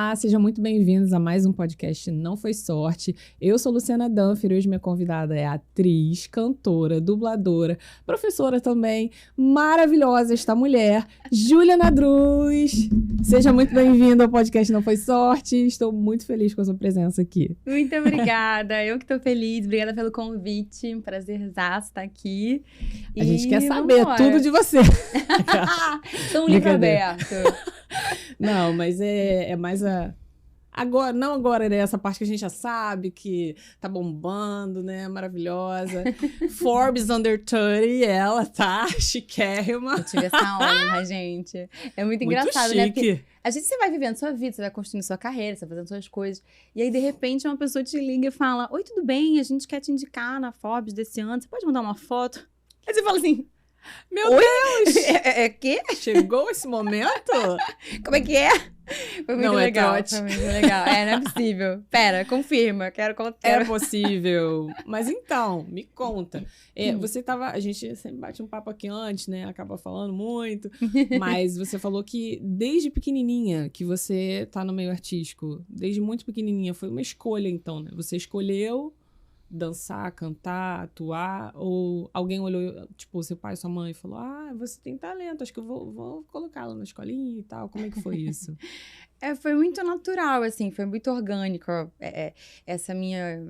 Olá, sejam muito bem-vindos a mais um podcast Não Foi Sorte. Eu sou Luciana Danfer e hoje minha convidada é atriz, cantora, dubladora, professora também, maravilhosa esta mulher, Júlia Nadruz. Seja muito bem-vinda ao podcast Não Foi Sorte. Estou muito feliz com a sua presença aqui. Muito obrigada, eu que estou feliz. Obrigada pelo convite, um prazerzaço estar aqui. A gente quer saber tudo de você. Sou um livro aberto. Não, mas é mais a... Agora, não agora, né? Essa parte que a gente já sabe que tá bombando, né? Maravilhosa. Forbes Under 30, ela tá chiquérrima. Eu tive essa honra, gente. É muito engraçado, chique. né? Porque a gente, você vai vivendo sua vida, você vai construindo sua carreira, você vai fazendo suas coisas. E aí, de repente, uma pessoa te liga e fala: Oi, tudo bem? A gente quer te indicar na Forbes desse ano. Você pode mandar uma foto? Aí você fala assim... Meu Deus! Quê? Chegou esse momento? Como é que é? Foi muito legal. Foi muito legal. Não é possível. Pera, confirma. Quero... É possível. Mas então, me conta. Você tava... A gente sempre bate um papo aqui antes, né? Acaba falando muito. Mas você falou que desde pequenininha que você tá no meio artístico. Desde muito pequenininha. Foi uma escolha, então, né? Você escolheu... dançar, cantar, atuar, ou alguém olhou, tipo, seu pai, sua mãe, falou, você tem talento, acho que eu vou colocá-la na escolinha e tal, como é que foi isso? Foi muito natural, assim, foi muito orgânico, essa minha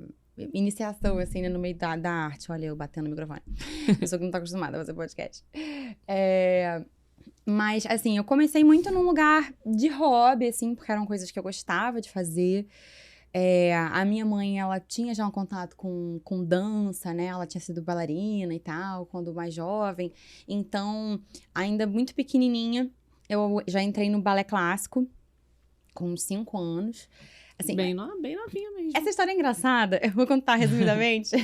iniciação, assim, né, no meio da arte. Olha eu batendo no microfone, eu sou que não tô acostumada a fazer podcast. Mas, assim, eu comecei muito num lugar de hobby, assim, porque eram coisas que eu gostava de fazer. A minha mãe, ela tinha já um contato com dança, né? Ela tinha sido bailarina e tal, quando mais jovem. Então, ainda muito pequenininha, eu já entrei no balé clássico, com uns 5 anos. Assim, bem novinha mesmo. Essa história é engraçada, eu vou contar resumidamente.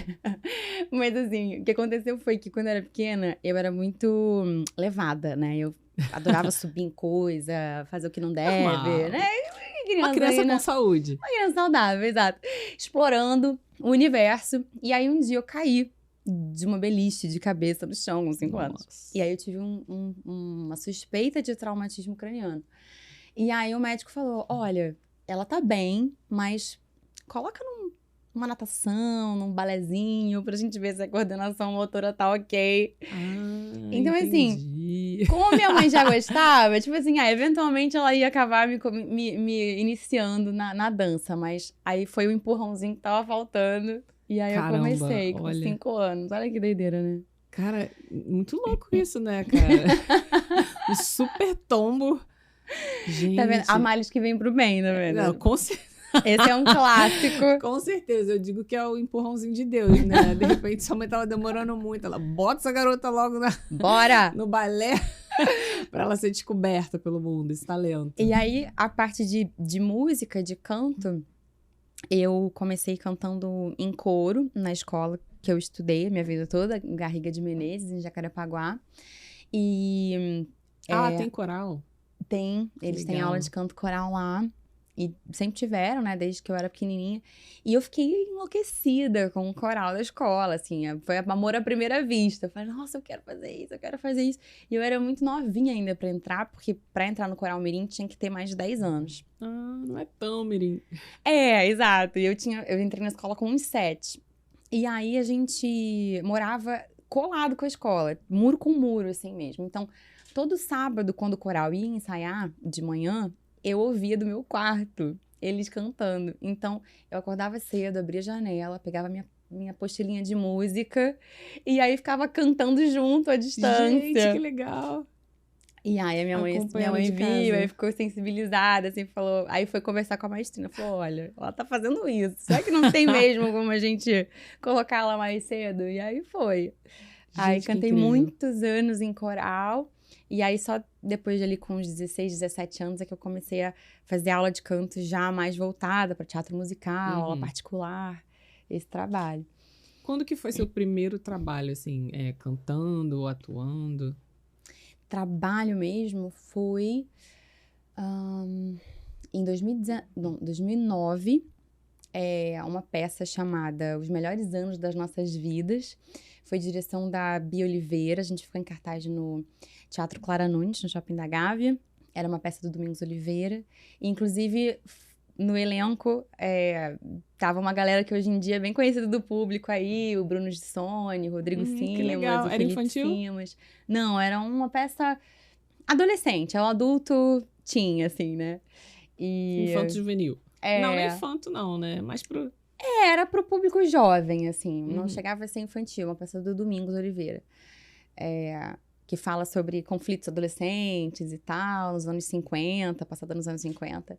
Mas, assim, o que aconteceu foi que, quando eu era pequena, eu era muito levada, né? Eu adorava subir em coisa, fazer o que não deve, né? Uma criança com saúde. Uma criança saudável, exato. Explorando o universo. E aí, um dia, eu caí de uma beliche de cabeça no chão, com 5 anos. E aí, eu tive uma suspeita de traumatismo craniano. E aí, o médico falou, olha, ela tá bem, mas coloca numa natação, num balezinho, pra gente ver se a coordenação motora tá ok. Então, entendi. Assim... Como minha mãe já gostava, tipo assim, eventualmente ela ia acabar me iniciando na dança, mas aí foi o empurrãozinho que tava faltando, e aí eu comecei com 5 anos. Olha que doideira, né? Cara, muito louco isso, né, cara? Um super tombo. Gente. Tá vendo? Há males que vem pro bem, tá vendo? Não, com certeza. Esse é um clássico. Com certeza, eu digo que é o empurrãozinho de Deus, né? De repente, sua mãe tava demorando muito. Ela bota essa garota logo Bora! No balé pra ela ser descoberta pelo mundo, esse talento. E aí, a parte de música, de canto, eu comecei cantando em coro na escola que eu estudei a minha vida toda, em Garriga de Menezes, em Jacarepaguá. E... tem coral? Tem, eles têm aula de canto coral lá. E sempre tiveram, né, desde que eu era pequenininha. E eu fiquei enlouquecida com o coral da escola, assim. Foi amor à primeira vista. Eu falei, nossa, eu quero fazer isso, eu quero fazer isso. E eu era muito novinha ainda pra entrar, porque pra entrar no coral mirim tinha que ter mais de 10 anos. Não é tão mirim. Exato. E eu entrei na escola com uns 7. E aí a gente morava colado com a escola, muro com muro, assim mesmo. Então, todo sábado, quando o coral ia ensaiar de manhã, eu ouvia do meu quarto eles cantando. Então, eu acordava cedo, abria a janela, pegava minha apostilinha de música e aí ficava cantando junto à distância. Gente, que legal! E aí a minha mãe viu, aí ficou sensibilizada, assim, falou... Aí foi conversar com a maestrina, falou, olha, ela tá fazendo isso. Será que não tem mesmo como a gente colocar ela mais cedo? E aí foi. Aí cantei muitos anos em coral. E aí, só depois de ali, com uns 16, 17 anos, é que eu comecei a fazer aula de canto já mais voltada para teatro musical, aula particular, esse trabalho. Quando que foi seu primeiro trabalho, assim, cantando ou atuando? Trabalho mesmo foi em 2009, uma peça chamada Os Melhores Anos das Nossas Vidas. Foi direção da Bia Oliveira, a gente ficou em cartaz no Teatro Clara Nunes, no Shopping da Gávea. Era uma peça do Domingos Oliveira. Inclusive, no elenco, tava uma galera que hoje em dia é bem conhecida do público aí. O Bruno Gissoni, o Rodrigo Simas, que legal. o Era Felipe infantil? Simas. Não, era uma peça adolescente. É um adulto teen, assim, né? Infanto juvenil. Não é infanto não, né? Mas pro... Era pro público jovem, assim. Não chegava a ser infantil. Uma peça do Domingos Oliveira. Que fala sobre conflitos adolescentes e tal, nos anos 50, passada nos anos 50.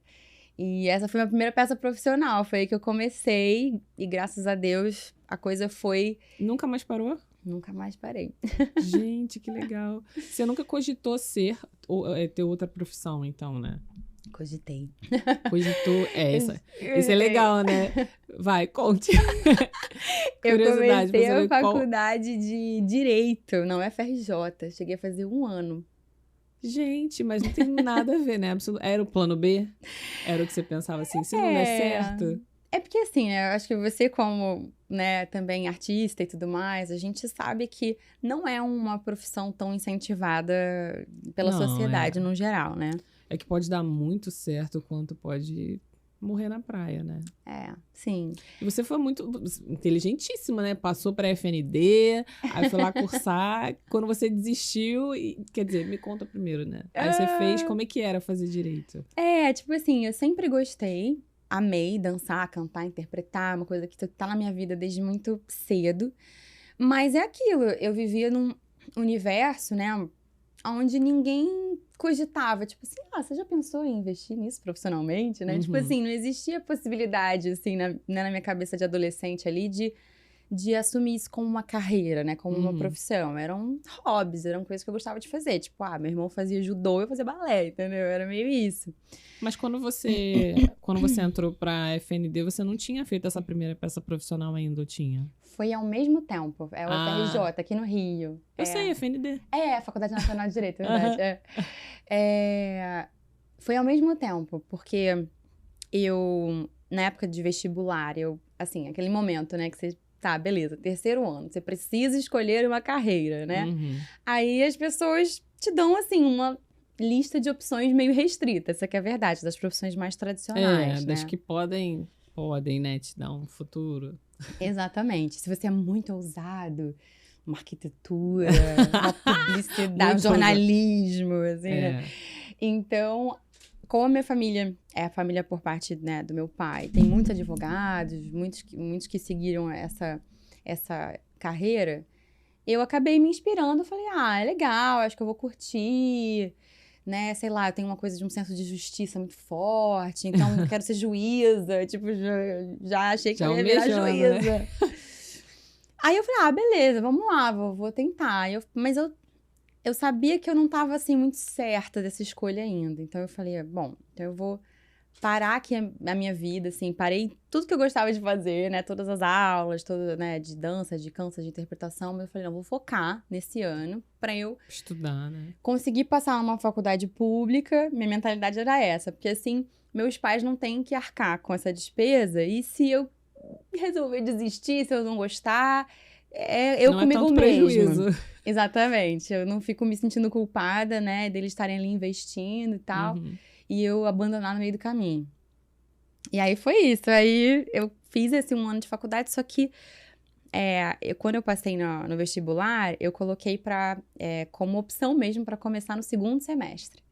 E essa foi a minha primeira peça profissional. Foi aí que eu comecei. E graças a Deus, a coisa foi... Nunca mais parou? Nunca mais parei. Gente, que legal. Você nunca cogitou ter outra profissão, então, né? Cogitei. Cogitou. Isso é legal, né? Vai, conte. Eu comecei a faculdade de Direito, não é FRJ. Cheguei a fazer 1 ano. Gente, mas não tem nada a ver, né? Era o plano B? Era o que você pensava assim, se não der certo... É porque assim, né, eu acho que você como, né, também artista e tudo mais, a gente sabe que não é uma profissão tão incentivada pela sociedade no geral, né? É que pode dar muito certo quanto pode morrer na praia, né? Sim. E você foi muito inteligentíssima, né? Passou pra FND, aí foi lá cursar. Quando você desistiu, quer dizer, me conta primeiro, né? Aí você fez, como é que era fazer direito? Tipo assim, eu sempre gostei. Amei dançar, cantar, interpretar, uma coisa que tá na minha vida desde muito cedo. Mas é aquilo, eu vivia num universo, né, onde ninguém cogitava, tipo assim, você já pensou em investir nisso profissionalmente, né? Tipo assim, não existia possibilidade, assim, na minha cabeça de adolescente ali, de assumir isso como uma carreira, né? Como uma profissão. Eram hobbies, eram coisas que eu gostava de fazer. Tipo, meu irmão fazia judô, eu fazia balé, entendeu? Era meio isso. Mas quando você entrou pra FND, você não tinha feito essa primeira peça profissional ainda, ou tinha? Foi ao mesmo tempo. É o FRJ, aqui no Rio. Eu sei, FND. A Faculdade Nacional de Direito, é verdade. Foi ao mesmo tempo, porque eu, na época de vestibular, assim, aquele momento, né, que você... Tá, beleza, 3º ano, você precisa escolher uma carreira, né? Aí as pessoas te dão, assim, uma lista de opções meio restrita, essa que é a verdade, das profissões mais tradicionais, né? Das que podem, né, te dar um futuro. Exatamente. Se você é muito ousado, uma arquitetura, uma publicidade, um jornalismo, assim, né? Então... Como a minha família é a família por parte, né, do meu pai, tem muitos advogados, muitos que seguiram essa carreira, eu acabei me inspirando, falei, é legal, acho que eu vou curtir, né, sei lá, eu tenho uma coisa de um senso de justiça muito forte, então eu quero ser juíza, tipo, já achei que eu ia virar juíza. Né? Aí eu falei, beleza, vamos lá, vou tentar, mas eu sabia que eu não estava, assim, muito certa dessa escolha ainda. Então, eu falei, então eu vou parar aqui a minha vida, assim. Parei tudo que eu gostava de fazer, né? Todas as aulas, né? De dança, de canto, de interpretação. Mas eu falei, não, vou focar nesse ano para eu... estudar, né? Conseguir passar numa faculdade pública. Minha mentalidade era essa. Porque, assim, meus pais não têm que arcar com essa despesa. E se eu resolver desistir, se eu não gostar... eu não comigo é tanto mesmo. Prejuízo. Exatamente. Eu não fico me sentindo culpada, né? Deles estarem ali investindo e tal. E eu abandonar no meio do caminho. E aí foi isso. Aí eu fiz esse 1 ano de faculdade, só que quando eu passei no vestibular, eu coloquei como opção mesmo para começar no 2º semestre.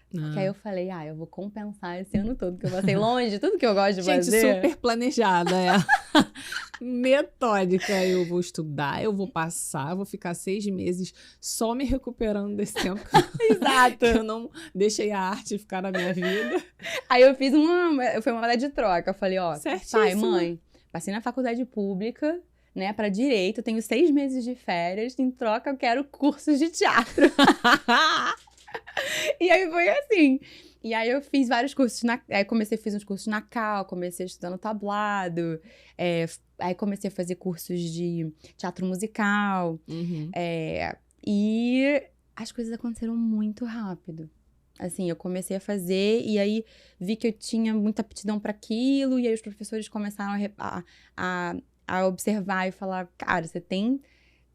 Porque aí eu falei, eu vou compensar esse ano todo, que eu passei longe de tudo que eu gosto de fazer. Gente, super planejada, metódica. Eu vou estudar, eu vou passar, vou ficar 6 meses só me recuperando desse tempo. Exato. Que eu não deixei a arte ficar na minha vida. Aí eu fiz foi uma moeda de troca. Eu falei, pai, mãe, passei na faculdade pública, né, para direito, tenho 6 meses de férias, em troca eu quero cursos de teatro. E aí foi assim. E aí eu fiz vários cursos, fiz uns cursos na Cal, comecei estudando tablado, aí comecei a fazer cursos de teatro musical. E as coisas aconteceram muito rápido. Assim, eu comecei a fazer e aí vi que eu tinha muita aptidão para aquilo, e aí os professores começaram a observar e falar, cara, você tem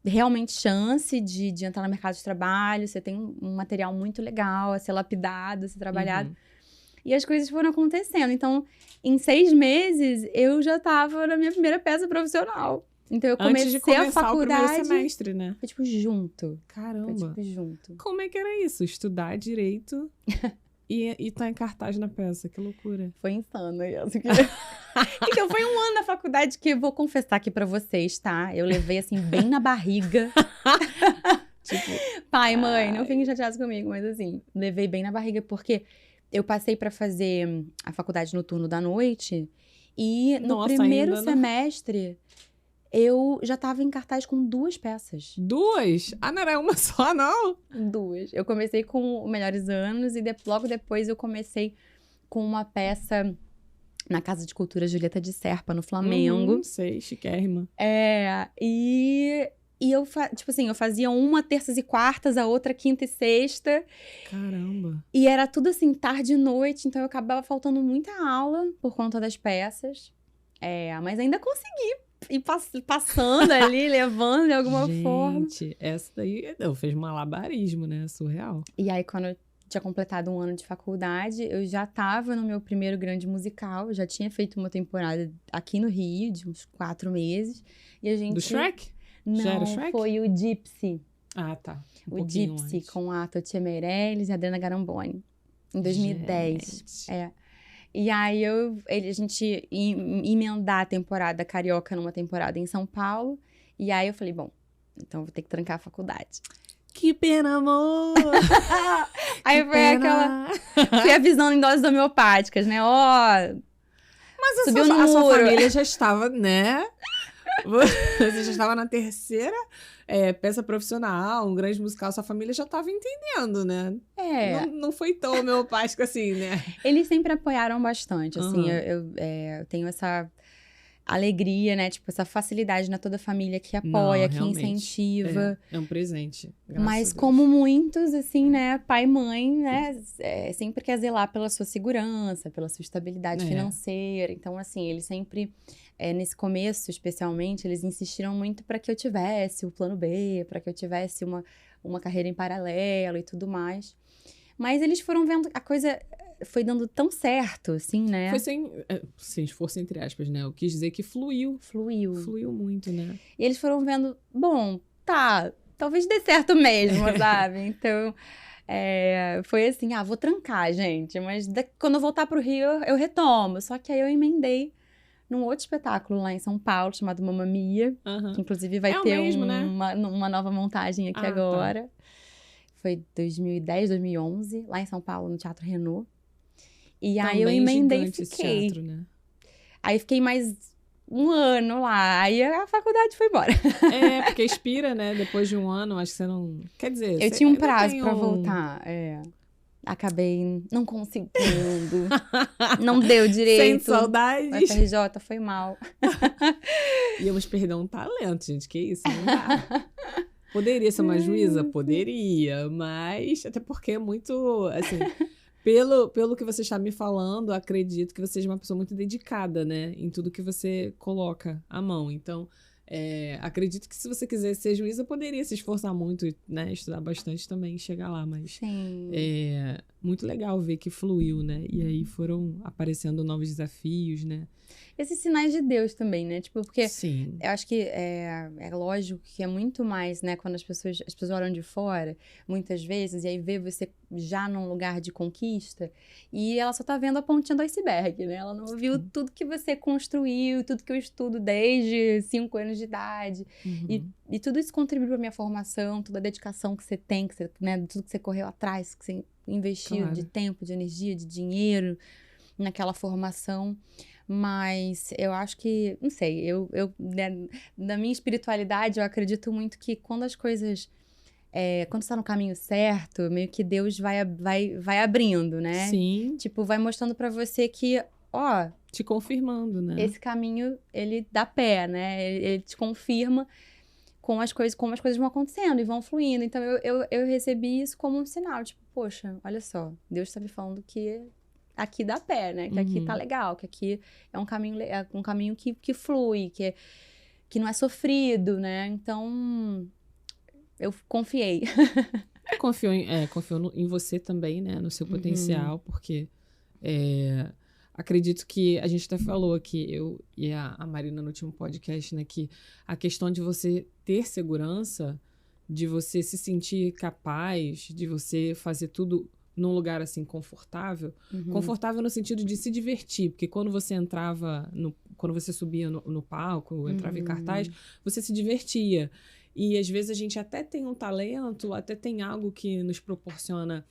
realmente chance de entrar no mercado de trabalho, você tem um material muito legal a ser lapidado, a ser trabalhado. E as coisas foram acontecendo. Então, em 6 meses, eu já tava na minha primeira peça profissional. Então, eu comecei Antes de começar a faculdade... o primeiro semestre, né? Foi, tipo, junto. Caramba. Foi, tipo, junto. Como é que era isso? Estudar direito e tá em cartaz na peça. Que loucura. Foi insano isso. Então, foi um ano na faculdade que eu vou confessar aqui pra vocês, tá? Eu levei, assim, bem na barriga. Tipo, pai, mãe, não fiquem chateados comigo, mas assim, levei bem na barriga, porque eu passei pra fazer a faculdade no turno da noite e no primeiro semestre eu já tava em cartaz com 2 peças. 2? Ah, não era uma só, não? 2. Eu comecei com o Melhores Anos e logo depois eu comecei com uma peça na Casa de Cultura Julieta de Serpa, no Flamengo. Sei, chiquérrima. E eu, tipo assim, eu fazia uma terças e quartas, a outra quinta e sexta. Caramba. E era tudo assim, tarde e noite, então eu acabava faltando muita aula por conta das peças. Mas ainda consegui ir passando ali, levando de alguma forma. Gente, essa daí fez malabarismo, né? Surreal. E aí, quando eu tinha completado 1 ano de faculdade, eu já tava no meu primeiro grande musical. Eu já tinha feito uma temporada aqui no Rio, de uns 4 meses. E a gente... Do Shrek? Não, foi o Gypsy. Ah, tá. O Gypsy, antes. com a Totia Meirelles e a Adriana Garamboni, em 2010. Gente. E aí, a gente ia emendar a temporada carioca numa temporada em São Paulo. E aí, eu falei, bom, então eu vou ter que trancar a faculdade. Que pena, amor! Aí foi aquela... Fui avisando em doses homeopáticas, né? Mas a sua família já estava, né? Você já estava na 3ª peça profissional, um grande musical, sua família já estava entendendo, né? Não foi tão homeopático assim, né? Eles sempre apoiaram bastante, assim, eu tenho essa alegria, né? Tipo, essa facilidade na toda a família que apoia, que incentiva. É um presente. Mas como muitos, assim, né? Pai e mãe, né? Sempre quer zelar pela sua segurança, pela sua estabilidade financeira. Então, assim, eles sempre... nesse começo, especialmente, eles insistiram muito para que eu tivesse o plano B, para que eu tivesse uma carreira em paralelo e tudo mais. Mas eles foram vendo, a coisa foi dando tão certo, assim, né? Foi sem esforço, entre aspas, né? Eu quis dizer que fluiu. Fluiu muito, né? E eles foram vendo, bom, talvez dê certo mesmo, sabe? Então... foi assim, vou trancar, gente, mas quando eu voltar pro Rio, eu retomo. Só que aí eu emendei num outro espetáculo lá em São Paulo, chamado Mamma Mia, que inclusive vai ter uma nova montagem aqui agora. Tá. Foi 2010, 2011, lá em São Paulo, no Teatro Renault. E aí eu emendei e fiquei. Teatro, né? Aí fiquei mais 1 ano lá, aí a faculdade foi embora. Porque expira, né? Depois de 1 ano, acho que você não... Quer dizer... Eu tinha um prazo pra voltar, Acabei não conseguindo. Não deu direito. Sem saudades. O FRJ foi mal. Íamos perder um talento, gente. Que isso? Não dá. Poderia ser uma juíza? Poderia. Mas até porque é muito... Assim, pelo que você está me falando, acredito que você seja uma pessoa muito dedicada, né? Em tudo que você coloca à mão. Então... acredito que se você quiser ser juíza, poderia se esforçar muito, né? Estudar bastante também, chegar lá, mas sim. Muito legal ver que fluiu, né? E aí foram aparecendo novos desafios, né? Esses sinais de Deus também, né? Tipo, porque Sim. Eu acho que é lógico que é muito mais, né? Quando as pessoas olham de fora, muitas vezes, e aí vê você já num lugar de conquista, e ela só tá vendo a pontinha do iceberg, né? Ela não viu tudo que você construiu, tudo que eu estudo desde 5 anos de idade. E tudo isso contribuiu pra minha formação, toda a dedicação que você tem, né? Tudo que você correu atrás, que você investiu de tempo, de energia, de dinheiro naquela formação. Mas eu acho que, não sei, né, na minha espiritualidade, eu acredito muito que quando as coisas, quando você tá no caminho certo, meio que Deus vai abrindo, né? Sim. Tipo, vai mostrando pra você que, te confirmando, né? Esse caminho, ele dá pé, né? Ele te confirma como as coisas vão acontecendo e vão fluindo. Então, eu recebi isso como um sinal, tipo, poxa, olha só, Deus tá me falando que aqui dá pé, né? Que aqui tá legal, que aqui é um caminho que flui, que não é sofrido, né? Então, eu confiei. Confiou em você também, né? No seu potencial, porque acredito que a gente até falou aqui, eu e a Marina no último podcast, né? Que a questão de você ter segurança, de você se sentir capaz, de você fazer tudo num lugar assim confortável. Confortável no sentido de se divertir, porque quando você entrava, quando você subia no palco, entrava em cartaz, você se divertia. E às vezes a gente até tem um talento, até tem algo que nos proporciona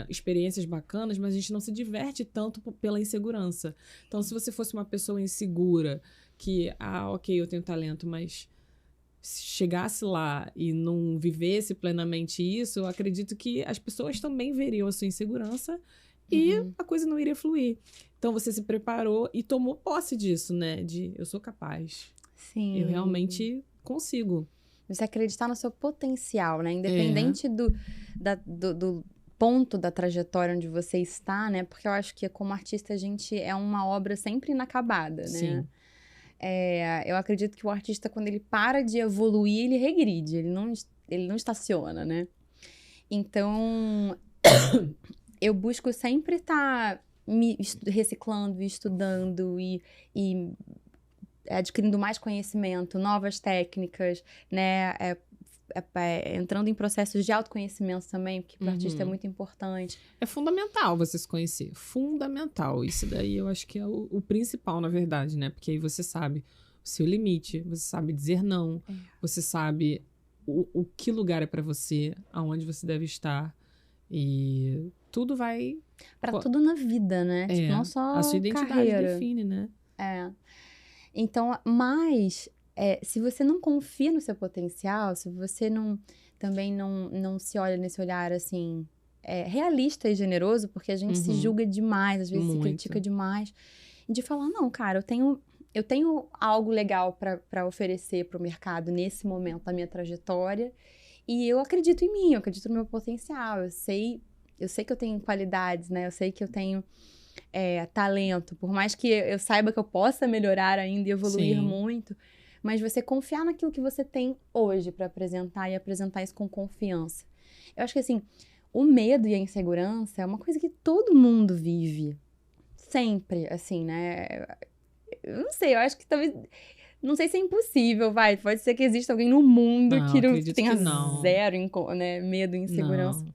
experiências bacanas, mas a gente não se diverte tanto pela insegurança. Então, se você fosse uma pessoa insegura, que, ok, eu tenho talento, mas se chegasse lá e não vivesse plenamente isso, eu acredito que as pessoas também veriam a sua insegurança e a coisa não iria fluir. Então, você se preparou e tomou posse disso, né? De, eu sou capaz. Sim. Eu realmente consigo. Você acreditar no seu potencial, né? Independente do ponto da trajetória onde você está, né? Porque eu acho que como artista a gente é uma obra sempre inacabada, né? Sim. Eu acredito que o artista, quando ele para de evoluir, ele regride, ele não estaciona, né? Então, eu busco sempre estar me reciclando, estudando e adquirindo mais conhecimento, novas técnicas, né? Entrando em processos de autoconhecimento também, porque para o artista é muito importante. É fundamental você se conhecer. Fundamental. Isso daí eu acho que é o principal, na verdade, né? Porque aí você sabe o seu limite, você sabe dizer não, você sabe o que lugar é para você, aonde você deve estar. E tudo vai... Para tudo na vida, né? Tipo, não só a sua identidade carreira. define, né? Então, mas... se você não confia no seu potencial, se você também não se olha nesse olhar, assim, realista e generoso, porque a gente se julga demais, às vezes se critica demais, e de falar, não, cara, eu tenho algo legal para oferecer para o mercado nesse momento da minha trajetória, e eu acredito em mim, eu acredito no meu potencial, eu sei que eu tenho qualidades, né, eu sei que eu tenho talento, por mais que eu saiba que eu possa melhorar ainda e evoluir muito, mas você confiar naquilo que você tem hoje para apresentar e apresentar isso com confiança. Eu acho que, assim, o medo e a insegurança é uma coisa que todo mundo vive. Sempre, assim, né? Eu não sei, eu acho que talvez... Não sei se é impossível, pode ser que exista alguém no mundo que não tenha zero medo e insegurança. Não.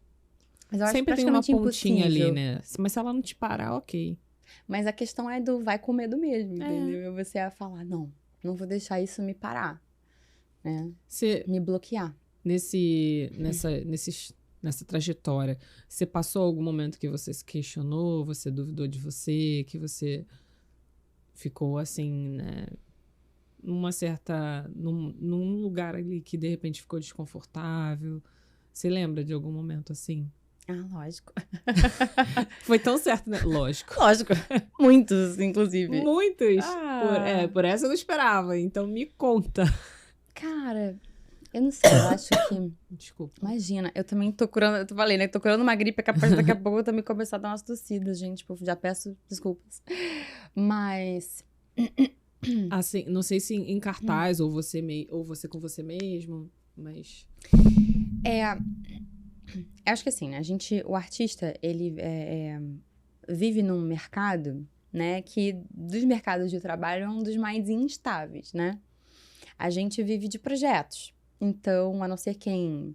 Mas eu acho sempre tem uma pontinha impossível. Ali, né? Mas se ela não te parar, ok. Mas a questão é vai com medo mesmo, entendeu? Você vai falar, não vou deixar isso me parar, né? Me bloquear. Nessa trajetória, você passou algum momento que você se questionou, você duvidou de você, que você ficou assim, né? Num lugar ali que de repente ficou desconfortável? Você lembra de algum momento assim? Lógico. Foi tão certo, né? Lógico. Muitos, inclusive. Muitos? Por essa eu não esperava. Então, me conta. Cara, eu não sei, eu acho que... Desculpa. Imagina, eu também tô curando... Eu falei, né? Tô curando uma gripe, é capaz daqui a pouco eu também começar a dar umas tossidas, gente. Tipo, já peço desculpas. Mas... Assim, não sei se em cartaz ou você com você mesmo, mas... Eu acho que assim, né? O artista, ele vive num mercado, né? Que dos mercados de trabalho é um dos mais instáveis, né? A gente vive de projetos. Então, a não ser quem,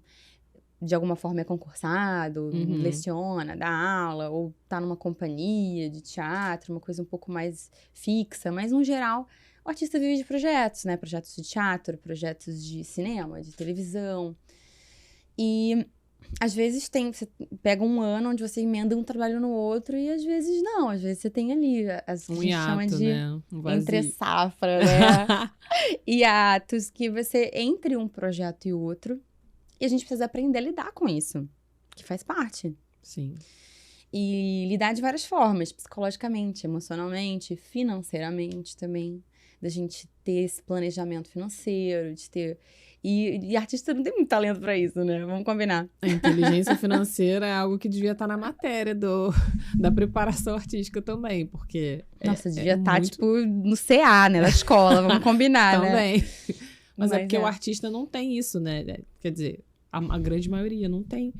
de alguma forma, é concursado, leciona, dá aula, ou tá numa companhia de teatro, uma coisa um pouco mais fixa. Mas, no geral, o artista vive de projetos, né? Projetos de teatro, projetos de cinema, de televisão. E... às vezes você pega um ano onde você emenda um trabalho no outro e às vezes não. Às vezes você tem ali, a gente chama de entre safra, né? Hiatos, que você entre um projeto e outro e a gente precisa aprender a lidar com isso, que faz parte. Sim. E lidar de várias formas, psicologicamente, emocionalmente, financeiramente também. Da gente ter esse planejamento financeiro, de ter... E artista não tem muito talento pra isso, né? Vamos combinar. A inteligência financeira é algo que devia estar na matéria da preparação artística também, porque... Nossa, devia estar, tipo, no CA, né? Da escola, vamos combinar, também. Né? Mas é porque o artista não tem isso, né? Quer dizer, a grande maioria não tem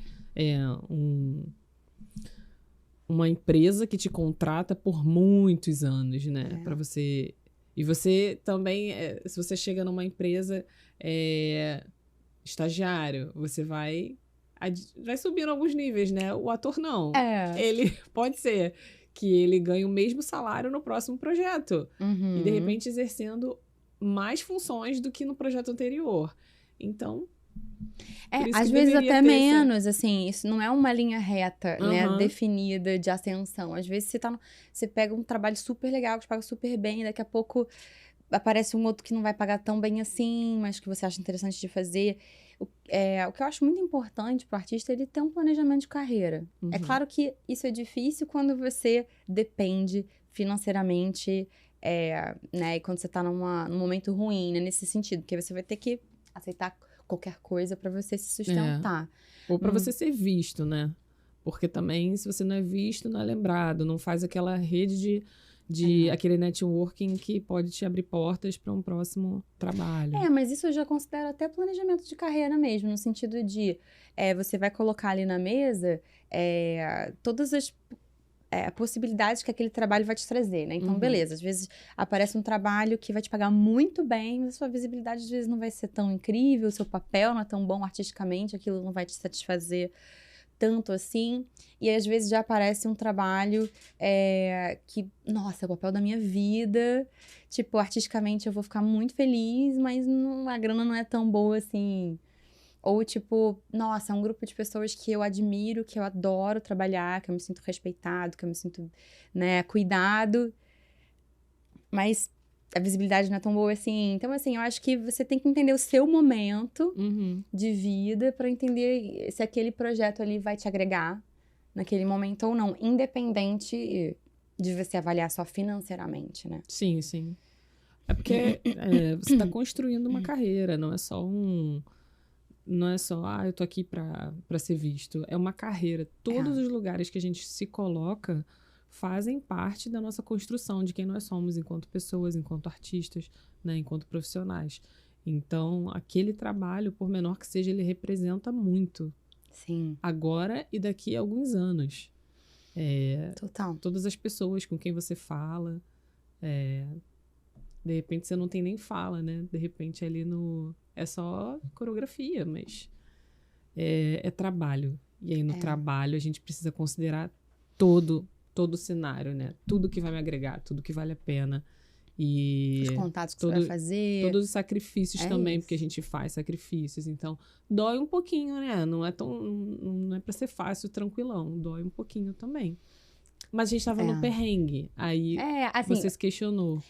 uma empresa que te contrata por muitos anos, né? Pra você... E você também, se você chega numa empresa estagiário, você vai subindo alguns níveis, né? O ator não. Ele pode ser que ele ganhe o mesmo salário no próximo projeto. Uhum. E, de repente, exercendo mais funções do que no projeto anterior. Então... às vezes até menos, assim, isso não é uma linha reta, né, definida de ascensão. Às vezes você pega um trabalho super legal, que te paga super bem, e daqui a pouco aparece um outro que não vai pagar tão bem assim, mas que você acha interessante de fazer. O que eu acho muito importante pro artista é ele ter um planejamento de carreira. É claro que isso é difícil quando você depende financeiramente, né, e quando você tá num momento ruim, né, nesse sentido, porque você vai ter que aceitar qualquer coisa pra você se sustentar. Ou pra você ser visto, né? Porque também, se você não é visto, não é lembrado. Não faz aquela rede de aquele networking que pode te abrir portas para um próximo trabalho. Mas isso eu já considero até planejamento de carreira mesmo, no sentido de você vai colocar ali na mesa todas as possibilidades que aquele trabalho vai te trazer, né? Então, beleza, às vezes aparece um trabalho que vai te pagar muito bem, mas a sua visibilidade às vezes não vai ser tão incrível, o seu papel não é tão bom artisticamente, aquilo não vai te satisfazer tanto assim. E às vezes já aparece um trabalho que, nossa, é o papel da minha vida, tipo, artisticamente eu vou ficar muito feliz, mas a grana não é tão boa assim. Ou, tipo, nossa, é um grupo de pessoas que eu admiro, que eu adoro trabalhar, que eu me sinto respeitado, que eu me sinto, né, cuidado. Mas a visibilidade não é tão boa assim. Então, assim, eu acho que você tem que entender o seu momento de vida pra entender se aquele projeto ali vai te agregar naquele momento ou não. Independente de você avaliar só financeiramente, né? Sim, sim. É porque você tá construindo uma carreira, não é só eu tô aqui pra ser visto. É uma carreira. Todos os lugares que a gente se coloca fazem parte da nossa construção, de quem nós somos enquanto pessoas, enquanto artistas, né, enquanto profissionais. Então, aquele trabalho, por menor que seja, ele representa muito. Sim. Agora e daqui a alguns anos. Total. Todas as pessoas com quem você fala, de repente você não tem nem fala, né? De repente ali é só coreografia, mas é trabalho. E aí no trabalho a gente precisa considerar todo o cenário, né? Tudo que vai me agregar, tudo que vale a pena. E os contatos que você vai fazer. Todos os sacrifícios também, porque a gente faz sacrifícios. Então, dói um pouquinho, né? Não é pra ser fácil, tranquilão. Dói um pouquinho também. Mas a gente tava no perrengue. Aí assim, você se questionou.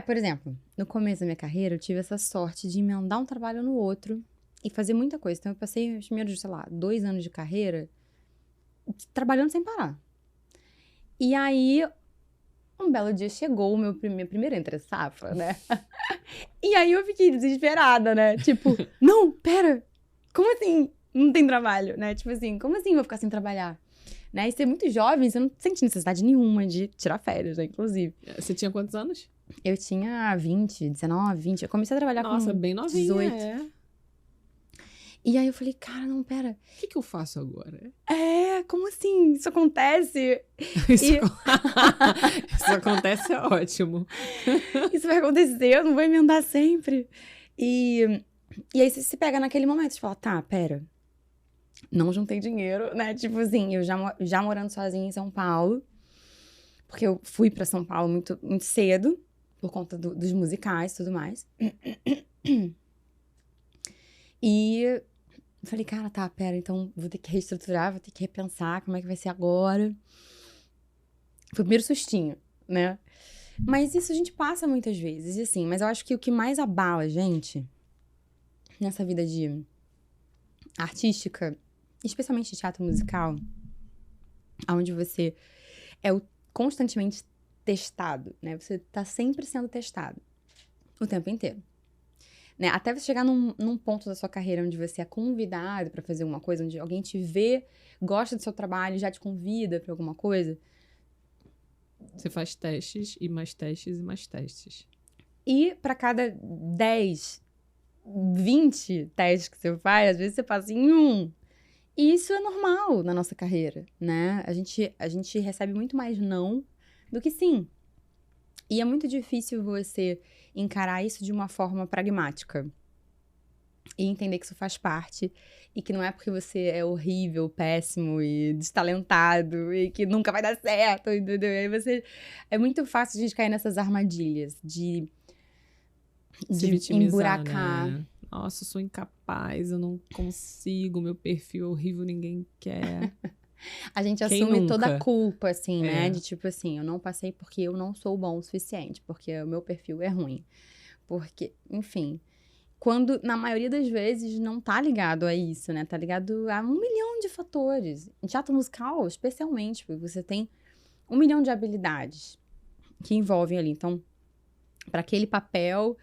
Por exemplo, no começo da minha carreira, eu tive essa sorte de emendar um trabalho no outro e fazer muita coisa. Então, eu passei os primeiros, 2 anos de carreira trabalhando sem parar. E aí, um belo dia chegou minha primeira entre-safra, né? E aí eu fiquei desesperada, né? Tipo, não, pera, como assim não tem trabalho, né? Tipo assim, como assim eu vou ficar sem trabalhar? Né? E ser muito jovem, você não sente necessidade nenhuma de tirar férias, né? Inclusive. Você tinha quantos anos? Eu tinha 19, 20. Eu comecei a trabalhar Nossa, com bem novinha, 18. E aí eu falei, cara, não, pera. O que eu faço agora? Como assim? Isso acontece? Isso acontece, é ótimo. Isso vai acontecer, eu não vou emendar sempre. E aí você se pega naquele momento, você fala, tá, pera. Não juntei dinheiro, né? Tipo assim, eu já morando sozinha em São Paulo. Porque eu fui pra São Paulo muito, muito cedo, por conta dos musicais e tudo mais. E eu falei, cara, tá, pera, então vou ter que reestruturar, vou ter que repensar como é que vai ser agora. Foi o primeiro sustinho, né? Mas isso a gente passa muitas vezes, e assim, mas eu acho que o que mais abala a gente nessa vida de artística, especialmente de teatro musical, onde você é constantemente testado, né? Você tá sempre sendo testado o tempo inteiro. né? Até você chegar num ponto da sua carreira onde você é convidado pra fazer uma coisa, onde alguém te vê, gosta do seu trabalho, já te convida pra alguma coisa. Você faz testes e mais testes e mais testes. E pra cada 10, 20 testes que você faz, às vezes você passa em um. E isso é normal na nossa carreira, né? A gente recebe muito mais não do que sim. E é muito difícil você encarar isso de uma forma pragmática. E entender que isso faz parte. E que não é porque você é horrível, péssimo e destalentado e que nunca vai dar certo, entendeu? E aí você... É muito fácil a gente cair nessas armadilhas de emburacar. Né? Nossa, eu sou incapaz, eu não consigo, meu perfil é horrível, ninguém quer. A gente assume toda a culpa, assim, né? De tipo assim, eu não passei porque eu não sou bom o suficiente, porque o meu perfil é ruim. Porque, enfim, quando, na maioria das vezes, não tá ligado a isso, né? Tá ligado a 1 milhão de fatores. Em teatro musical, especialmente, porque você tem 1 milhão de habilidades que envolvem ali. Então, para aquele papel,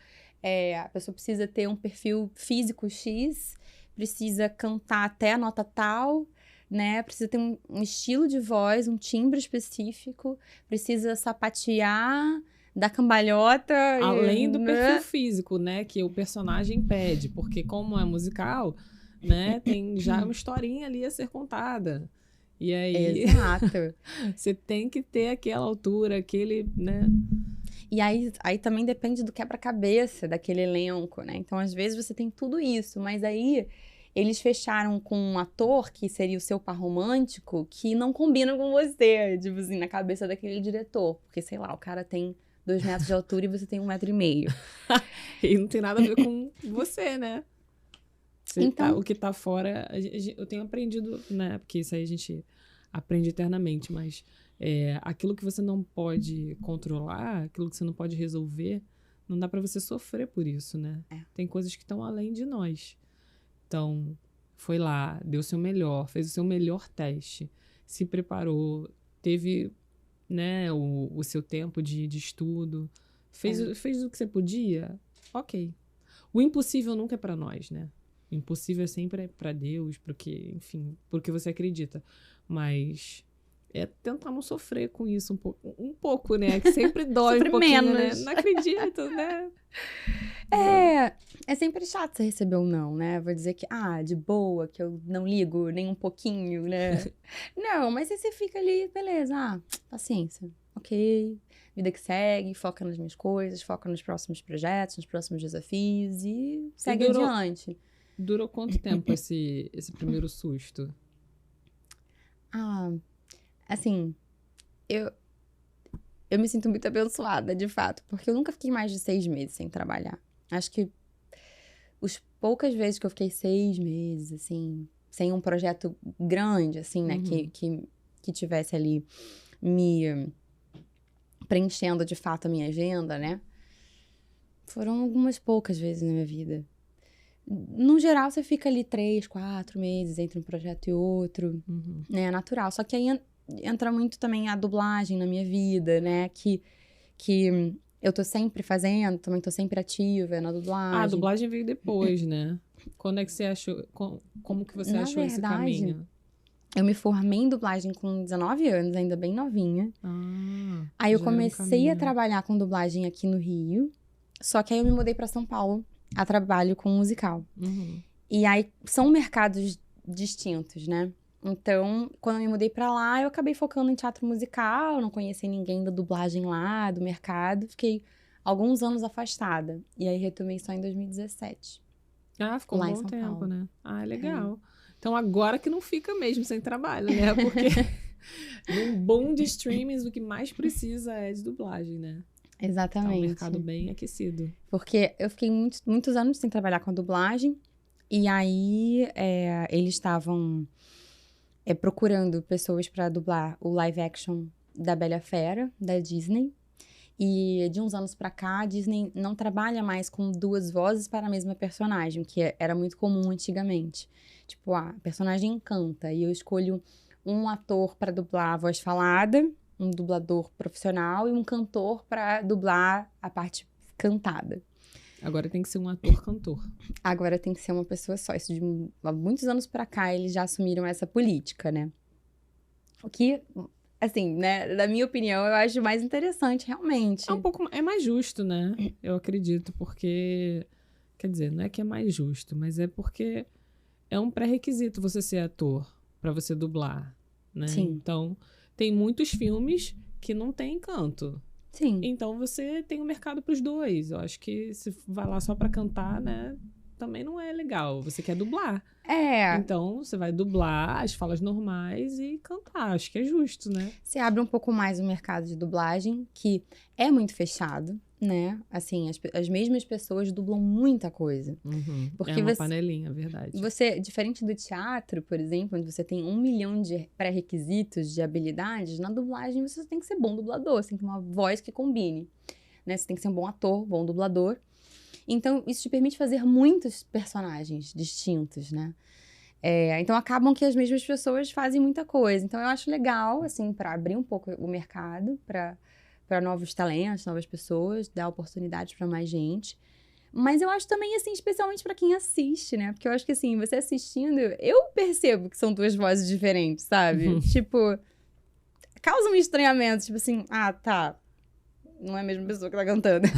a pessoa precisa ter um perfil físico X, precisa cantar até a nota tal, né? Precisa ter um estilo de voz, um timbre específico, precisa sapatear, dar cambalhota. Além do perfil físico, né? Que o personagem pede, porque como é musical, né? Tem já uma historinha ali a ser contada. E aí... Exato. Você tem que ter aquela altura, aquele, né? E aí também depende do quebra-cabeça daquele elenco, né? Então, às vezes, você tem tudo isso, mas aí eles fecharam com um ator que seria o seu par romântico que não combina com você, tipo assim, na cabeça daquele diretor. Porque, sei lá, o cara tem 2 metros de altura e você tem 1,5 metro. E não tem nada a ver com você, né? Então... o que tá fora, eu tenho aprendido, né? Porque isso aí a gente aprende eternamente, mas aquilo que você não pode controlar, aquilo que você não pode resolver, não dá pra você sofrer por isso, né? Tem coisas que estão além de nós. Então, foi lá, deu o seu melhor, fez o seu melhor teste, se preparou, teve, né, o seu tempo de estudo, fez o que você podia, ok. O impossível nunca é pra nós, né? O impossível sempre é pra Deus, porque, enfim, porque você acredita. Mas é tentar não sofrer com isso um pouco, né? Que sempre dói um pouquinho, menos. Né? Não acredito, né? É sempre chato você receber um não, né? Vou dizer que, de boa, que eu não ligo nem um pouquinho, né? Não, mas aí você fica ali, beleza, paciência, ok, vida que segue, foca nas minhas coisas, foca nos próximos projetos, nos próximos desafios e segue adiante. Durou quanto tempo esse primeiro susto? Assim, eu me sinto muito abençoada, de fato, porque eu nunca fiquei mais de 6 meses sem trabalhar. Acho que as poucas vezes que eu fiquei 6 meses, assim, sem um projeto grande, assim, né, que tivesse ali me preenchendo de fato a minha agenda, né, foram algumas poucas vezes na minha vida. No geral, você fica ali 3, 4 meses entre um projeto e outro, né, é natural. Só que aí entra muito também a dublagem na minha vida, né, que eu tô sempre fazendo, também tô sempre ativa na dublagem. A dublagem veio depois, né? Quando é que você achou, como que você achou esse caminho? Eu me formei em dublagem com 19 anos, ainda bem novinha. Aí eu comecei a trabalhar com dublagem aqui no Rio, só que aí eu me mudei pra São Paulo a trabalho com musical. E aí são mercados distintos, né? Então, quando eu me mudei pra lá, eu acabei focando em teatro musical, não conheci ninguém da dublagem lá, do mercado. Fiquei alguns anos afastada. E aí retomei só em 2017. Ficou um bom tempo, né? Legal. Então, agora que não fica mesmo sem trabalho, né? Porque num boom de streamings, o que mais precisa é de dublagem, né? Exatamente. Tá um mercado bem aquecido. Porque eu fiquei muitos anos sem trabalhar com a dublagem. E aí, eles estavam procurando pessoas para dublar o live action da Bela Fera, da Disney. E de uns anos pra cá, a Disney não trabalha mais com 2 vozes para a mesma personagem, que era muito comum antigamente. Tipo, a personagem canta e eu escolho um ator para dublar a voz falada, um dublador profissional e um cantor para dublar a parte cantada. Agora tem que ser um ator-cantor. Agora tem que ser uma pessoa só. Isso há muitos anos pra cá, eles já assumiram essa política, né? O que, assim, né, na minha opinião, eu acho mais interessante, realmente. É mais justo, né? Eu acredito, porque... Quer dizer, não é que é mais justo, mas é porque é um pré-requisito você ser ator, pra você dublar, né? Sim. Então, tem muitos filmes que não tem canto. Sim. Então, você tem um mercado pros dois. Eu acho que se vai lá só pra cantar, né? Também não é legal. Você quer dublar. Então, você vai dublar as falas normais e cantar. Acho que é justo, né? Você abre um pouco mais o mercado de dublagem, que é muito fechado, né? Assim, as mesmas pessoas dublam muita coisa. Porque é uma panelinha, verdade. Você, diferente do teatro, por exemplo, onde você tem 1 milhão de pré-requisitos de habilidades, na dublagem você tem que ser bom dublador, você tem que ter uma voz que combine, né? Você tem que ser um bom ator, bom dublador. Então, isso te permite fazer muitos personagens distintos, né? Então, acabam que as mesmas pessoas fazem muita coisa. Então, eu acho legal, assim, para abrir um pouco o mercado, para novos talentos, novas pessoas, dar oportunidades para mais gente. Mas eu acho também, assim, especialmente para quem assiste, né? Porque eu acho que, assim, você assistindo, eu percebo que são duas vozes diferentes, sabe? Tipo, causa um estranhamento, tipo assim, tá, não é a mesma pessoa que tá cantando.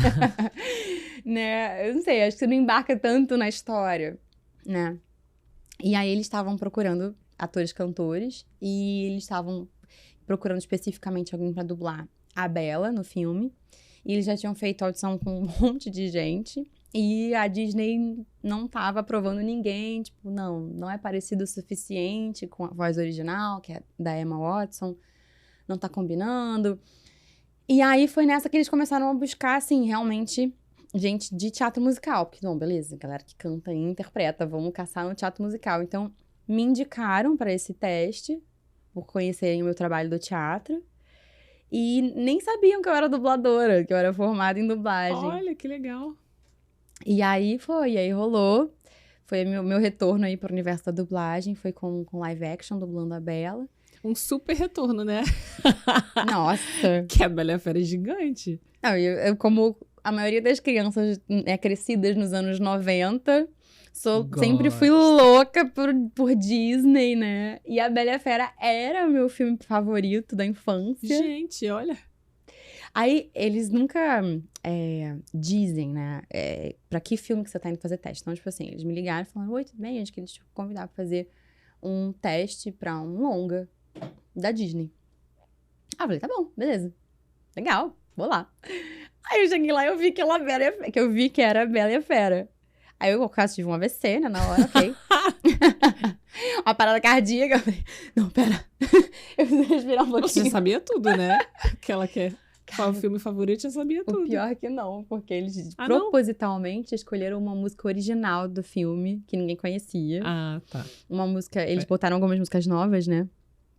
Né? Eu não sei, acho que você não embarca tanto na história, né? E aí eles estavam procurando atores-cantores e eles estavam procurando especificamente alguém pra dublar a Bella no filme. E eles já tinham feito audição com um monte de gente e a Disney não tava aprovando ninguém, tipo, não é parecido o suficiente com a voz original, que é da Emma Watson, não tá combinando. E aí foi nessa que eles começaram a buscar, assim, realmente gente de teatro musical. Porque, não, beleza, galera que canta e interpreta, vamos caçar no teatro musical. Então, me indicaram para esse teste, por conhecerem o meu trabalho do teatro. E nem sabiam que eu era dubladora, que eu era formada em dublagem. Olha, que legal. E aí rolou. Foi meu retorno aí pro universo da dublagem, foi com live action, dublando a Bella. Um super retorno, né? Nossa! Que a Bela e a Fera é gigante. Não, eu como a maioria das crianças crescidas nos anos 90, sempre fui louca por Disney, né? E a Bela e a Fera era meu filme favorito da infância. Gente, olha. Aí, eles nunca dizem, né? Pra que filme que você tá indo fazer teste. Então, tipo assim, eles me ligaram e falaram, oi, tudo bem? Acho que eles te convidaram pra fazer um teste pra um longa da Disney. Ah, eu falei, tá bom, beleza. Legal, vou lá. Aí eu cheguei lá e eu vi que era a Bela e a Fera. Aí eu quase tive um AVC, né, na hora, ok. Uma parada cardíaca. Eu falei, não, pera. Eu preciso respirar um pouquinho. Você já sabia tudo, né? Que ela quer. Qual o filme favorito, já sabia tudo. O pior é que não, porque eles propositalmente escolheram uma música original do filme, que ninguém conhecia. Ah, tá. Uma música, eles botaram algumas músicas novas, né?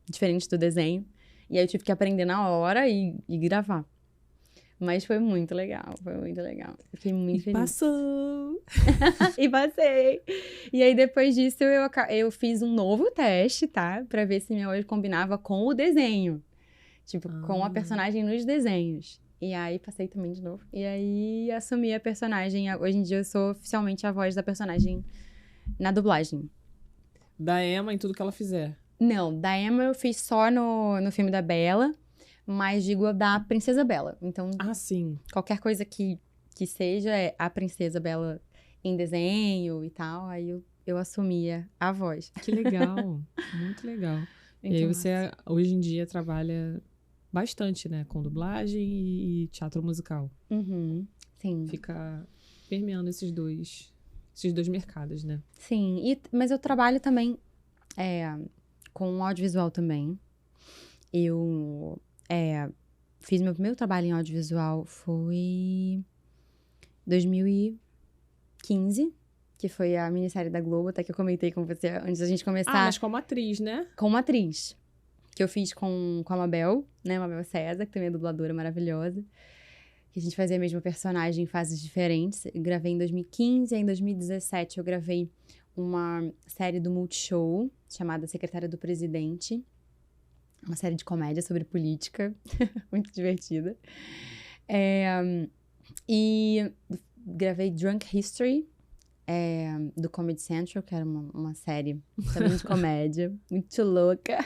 Diferentes do desenho. E aí eu tive que aprender na hora e gravar. Mas foi muito legal, Eu fiquei muito feliz. Passou! E passei! E aí, depois disso, eu fiz um novo teste, tá? Pra ver se minha voz combinava com o desenho. Tipo, com a personagem nos desenhos. E aí, passei também de novo. E aí, assumi a personagem. Hoje em dia, eu sou oficialmente a voz da personagem na dublagem. Da Emma em tudo que ela fizer. Não, da Emma eu fiz só no filme da Bella. Mas digo da Princesa Bella. Então, sim. Qualquer coisa que seja a Princesa Bella em desenho e tal, aí eu assumia a voz. Que legal, muito legal. E aí você, hoje em dia, trabalha bastante, né? Com dublagem e teatro musical. Sim. Fica permeando esses dois mercados, né? Sim, mas eu trabalho também com audiovisual também. Eu fiz meu primeiro trabalho em audiovisual foi 2015, que foi a minissérie da Globo, até que eu comentei com você antes da gente começar. Mas como atriz, né? Como atriz. Que eu fiz com a Mabel, né? Mabel César, que também é dubladora maravilhosa. Que a gente fazia a mesma personagem em fases diferentes. Eu gravei em 2015, e em 2017 eu gravei uma série do Multishow, chamada Secretária do Presidente. Uma série de comédia sobre política, muito divertida. E gravei Drunk History, do Comedy Central, que era uma série também de comédia, muito louca.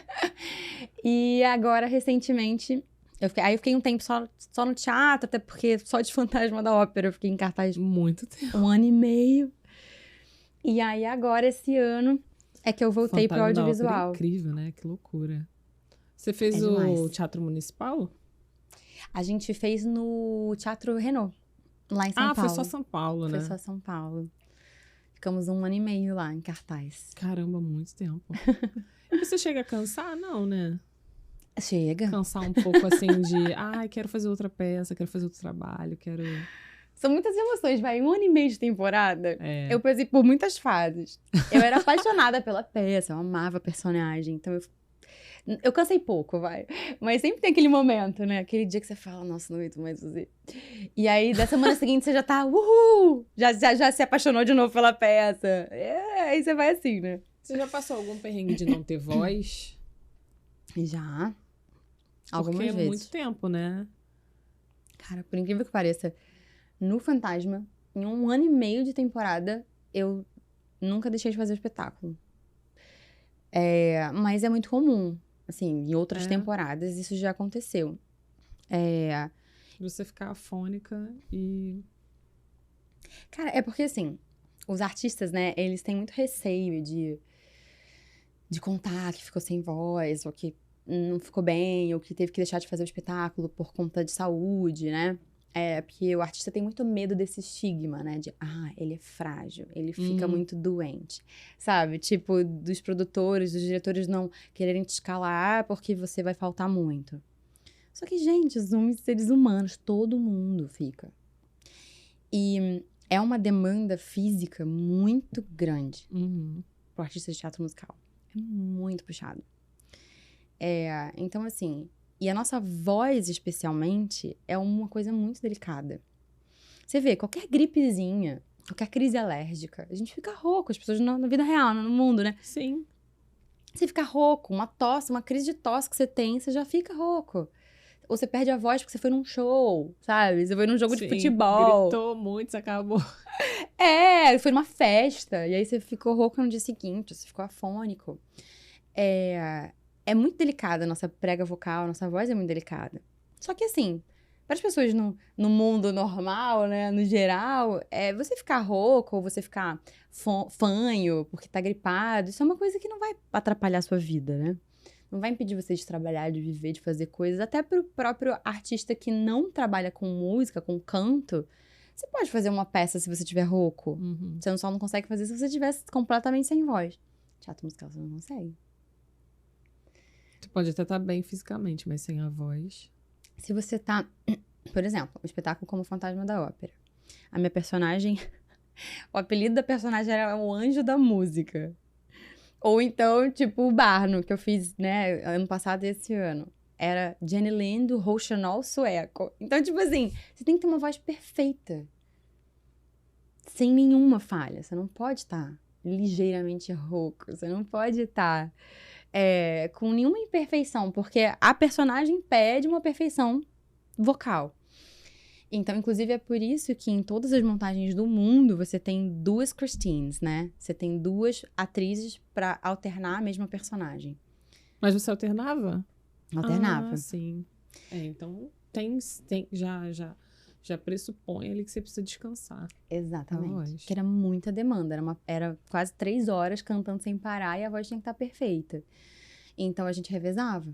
E agora, recentemente, eu fiquei um tempo só no teatro, até porque só de Fantasma da Ópera eu fiquei em cartaz muito tempo. 1 ano e meio. E aí, agora, esse ano, é que eu voltei pro audiovisual. Da Ópera é incrível, né? Que loucura. Você fez o Teatro Municipal? A gente fez no Teatro Renault, lá em São Paulo. Foi só São Paulo, né? Foi só São Paulo. Ficamos 1 ano e meio lá, em cartaz. Caramba, muito tempo. E você chega a cansar? Não, né? Chega. Cansar um pouco, assim, de... quero fazer outra peça, quero fazer outro trabalho, quero... São muitas emoções, vai. 1 ano e meio de temporada, eu passei por muitas fases. Eu era apaixonada pela peça, eu amava a personagem, então eu cansei pouco, vai. Mas sempre tem aquele momento, né? Aquele dia que você fala, nossa, não aguento mais fazer. E aí, da semana seguinte, você já tá, uhul! Já se apaixonou de novo pela peça. Aí você vai assim, né? Você já passou algum perrengue de não ter voz? Já. Algumas vezes. Porque é muito tempo, né? Cara, por incrível que pareça, no Fantasma, em 1 ano e meio de temporada, eu nunca deixei de fazer espetáculo. Mas é muito comum. Assim, em outras temporadas isso já aconteceu. Você ficar afônica e... Cara, é porque assim, os artistas, né, eles têm muito receio de contar que ficou sem voz, ou que não ficou bem, ou que teve que deixar de fazer o espetáculo por conta de saúde, né? Porque o artista tem muito medo desse estigma, né? De, ele é frágil, ele fica muito doente, sabe? Tipo, dos produtores, dos diretores não quererem te escalar porque você vai faltar muito. Só que, gente, somos seres humanos, todo mundo fica. E é uma demanda física muito grande pro artista de teatro musical. É muito puxado. Então, assim... E a nossa voz, especialmente, é uma coisa muito delicada. Você vê, qualquer gripezinha, qualquer crise alérgica, a gente fica rouco, as pessoas na vida real, no mundo, né? Sim. Você fica rouco, uma tosse, uma crise de tosse que você tem, você já fica rouco. Ou você perde a voz porque você foi num show, sabe? Você foi num jogo de futebol. Gritou muito, você acabou. Foi numa festa, e aí você ficou rouco no dia seguinte, você ficou afônico. É muito delicada a nossa prega vocal, a nossa voz é muito delicada. Só que assim, para as pessoas no mundo normal, né, no geral, você ficar rouco ou você ficar fanho porque tá gripado, isso é uma coisa que não vai atrapalhar a sua vida, né? Não vai impedir você de trabalhar, de viver, de fazer coisas. Até pro próprio artista que não trabalha com música, com canto, você pode fazer uma peça se você tiver rouco. Você só não consegue fazer se você estivesse completamente sem voz. Teatro musical você não consegue. Você pode até estar bem fisicamente, mas sem a voz. Se você tá... Por exemplo, um espetáculo como o Fantasma da Ópera. A minha personagem... O apelido da personagem era o Anjo da Música. Ou então, tipo, o Barno, que eu fiz, né, ano passado e esse ano. Era Jenny Lind do Rochenol sueco. Então, tipo assim, você tem que ter uma voz perfeita. Sem nenhuma falha. Você não pode estar ligeiramente rouco. Você não pode estar... com nenhuma imperfeição, porque a personagem pede uma perfeição vocal. Então, inclusive, é por isso que em todas as montagens do mundo você tem 2 Christines, né? Você tem 2 atrizes para alternar a mesma personagem. Mas você alternava? Alternava. Sim. Então, já pressupõe ali que você precisa descansar. Exatamente. Que era muita demanda. Era quase 3 horas cantando sem parar e a voz tinha que estar perfeita. Então, a gente revezava.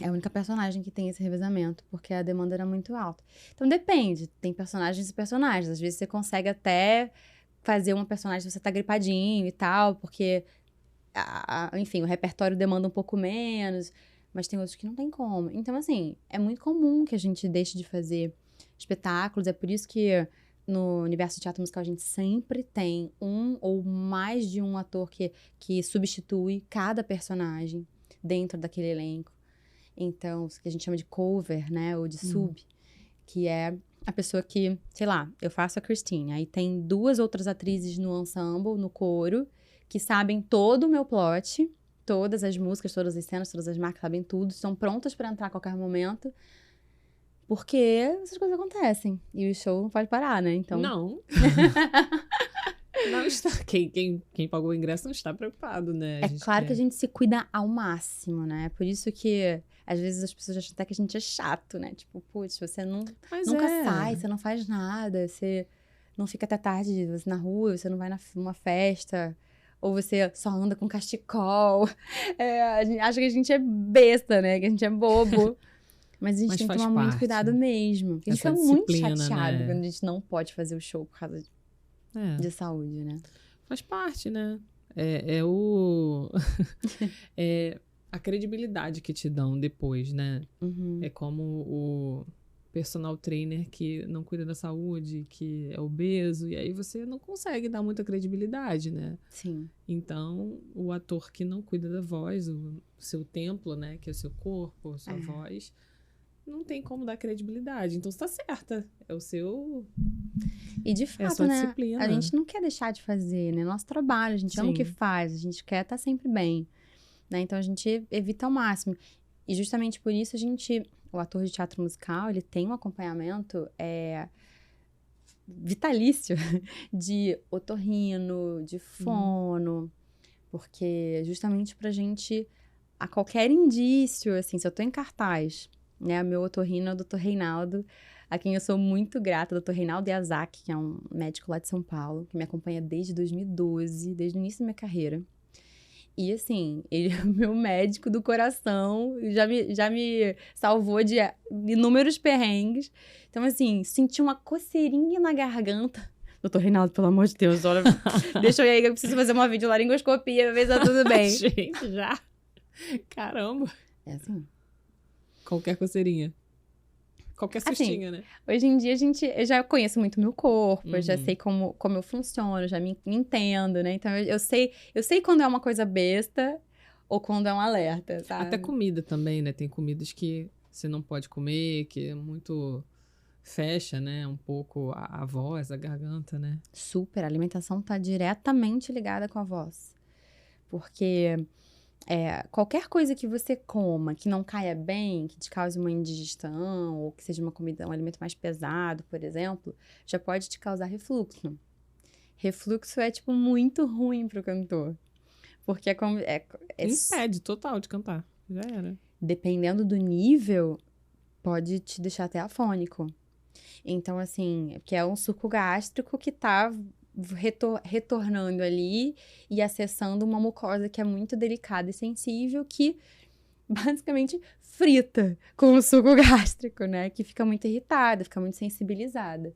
É a única personagem que tem esse revezamento, porque a demanda era muito alta. Então, depende. Tem personagens e personagens. Às vezes, você consegue até fazer uma personagem se você tá gripadinho e tal, porque, enfim, o repertório demanda um pouco menos, mas tem outros que não tem como. Então, assim, é muito comum que a gente deixe de fazer espetáculos. É por isso que no universo de teatro musical a gente sempre tem um ou mais de um ator que substitui cada personagem dentro daquele elenco. Então, o que a gente chama de cover, né, ou de sub, que é a pessoa que, sei lá, eu faço a Christine, aí tem 2 outras atrizes no ensemble, no coro, que sabem todo o meu plot, todas as músicas, todas as cenas, todas as marcas, sabem tudo, estão prontas para entrar a qualquer momento, Porque essas coisas acontecem. E o show não pode parar, né? Então... Não. Não está. Quem pagou o ingresso não está preocupado, né? Claro que a gente se cuida ao máximo, né? Por isso que, às vezes, as pessoas acham até que a gente é chato, né? Tipo, putz, você nunca sai, você não faz nada, você não fica até tarde na rua, você não vai numa festa, ou você só anda com cachecol. A gente acha que a gente é besta, né? Que a gente é bobo. Mas a gente tem que tomar muito cuidado mesmo. Porque a gente fica muito chateado, né? Quando a gente não pode fazer o show por causa de saúde, né? Faz parte, né? É a credibilidade que te dão depois, né? Uhum. É como o personal trainer que não cuida da saúde, que é obeso, e aí você não consegue dar muita credibilidade, né? Sim. Então, o ator que não cuida da voz, o seu templo, né? Que é o seu corpo, a sua voz, não tem como dar credibilidade. Então, você tá certa. É o seu... E, de fato, né? Disciplina. A gente não quer deixar de fazer, né? Nosso trabalho, a gente ama o que faz, a gente quer estar sempre bem, né? Então, a gente evita ao máximo. E, justamente por isso, o ator de teatro musical, ele tem um acompanhamento vitalício de otorrino, de fono, porque justamente pra gente, a qualquer indício, assim, se eu tô em cartaz, né? O meu otorrino é o Dr. Reinaldo, a quem eu sou muito grata, Dr. Reinaldo Yazaki, que é um médico lá de São Paulo, que me acompanha desde 2012, desde o início da minha carreira. E, assim, ele é o meu médico do coração, já me salvou de inúmeros perrengues. Então, assim, senti uma coceirinha na garganta. Doutor Reinaldo, pelo amor de Deus, olha, deixa eu ir aí que eu preciso fazer uma videolaringoscopia pra ver se tá tudo bem. Gente, já? Caramba. É assim. Qualquer coceirinha. Qualquer sustinho, né? Hoje em dia, eu já conheço muito o meu corpo, eu já sei como eu funciono, já me entendo, né? Então, eu sei quando é uma coisa besta ou quando é um alerta, sabe? Até comida também, né? Tem comidas que você não pode comer, que é muito... fecha, né? Um pouco a voz, a garganta, né? Super. A alimentação tá diretamente ligada com a voz. Porque... qualquer coisa que você coma que não caia bem, que te cause uma indigestão, ou que seja um alimento mais pesado, por exemplo, já pode te causar refluxo. Refluxo é, tipo, muito ruim pro cantor. Porque impede total de cantar. Já era. Dependendo do nível, pode te deixar até afônico. Então, assim, porque é um suco gástrico que tá retornando ali e acessando uma mucosa que é muito delicada e sensível, que basicamente frita com o suco gástrico, né? Que fica muito irritada, fica muito sensibilizada.